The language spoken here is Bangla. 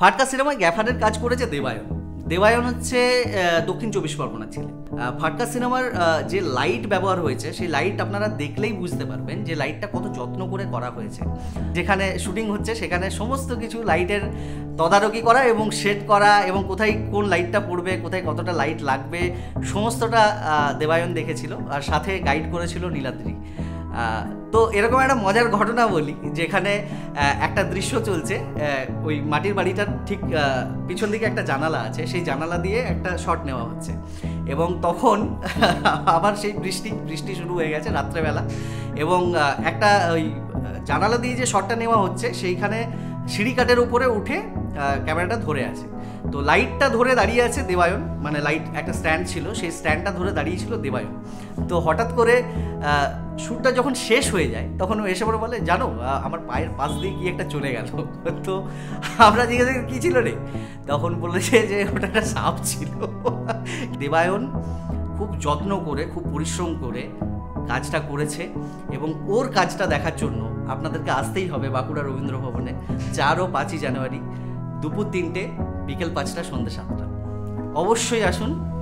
ফাটকা সিনেমায় গ্যাফারের কাজ করেছে দেবায়ন। দেবায়ন হচ্ছে দক্ষিণ 24 পরগনার ছেলে। ফাটকা সিনেমার যে লাইট ব্যবহার হয়েছে সেই লাইট আপনারা দেখলেই বুঝতে পারবেন যে লাইটটা কত যত্ন করে করা হয়েছে। যেখানে শুটিং হচ্ছে সেখানে সমস্ত কিছু লাইটের তদারকি করা এবং সেট করা এবং কোথায় কোন লাইটটা পড়বে, কোথায় কতটা লাইট লাগবে, সমস্তটা দেবায়ন দেখেছিল। আর সাথে গাইড করেছিল নীলাদ্রি। তো এরকম একটা মজার ঘটনা বলি, যেখানে একটা দৃশ্য চলছে, ওই মাটির বাড়িটার ঠিক পিছন দিকে একটা জানালা আছে, সেই জানালা দিয়ে একটা শট নেওয়া হচ্ছে এবং তখন আবার সেই বৃষ্টি শুরু হয়ে গেছে রাত্রেবেলা এবং একটা ওই জানালা দিয়ে যে শটটা নেওয়া হচ্ছে সেইখানে সিঁড়িকাঠের উপরে উঠে ক্যামেরাটা ধরে আছে। তো লাইটটা ধরে দাঁড়িয়ে আছে দেবায়ন, মানে লাইট একটা স্ট্যান্ড ছিল, সেই স্ট্যান্ডটা ধরে দাঁড়িয়ে ছিল দেবায়ন। তো হঠাৎ করে শ্যুটটা যখন শেষ হয়ে যায় তখন ও এসে পরে বলে, জানো আমার পায়ের পাশ দিয়ে কি একটা চলে গেল। তো আমরা জিজ্ঞাসা করি কী ছিল রে, তখন বলেছে যে ওটা একটা সাপ ছিল। দেবায়ন খুব যত্ন করে, খুব পরিশ্রম করে কাজটা করেছে এবং ওর কাজটা দেখার জন্য আপনাদেরকে আসতেই হবে বাঁকুড়া রবীন্দ্র ভবনে 4 ও 5ই জানুয়ারি দুপুর 3টে, বিকেল 5টা, সন্ধ্যে 7টা। অবশ্যই আসুন।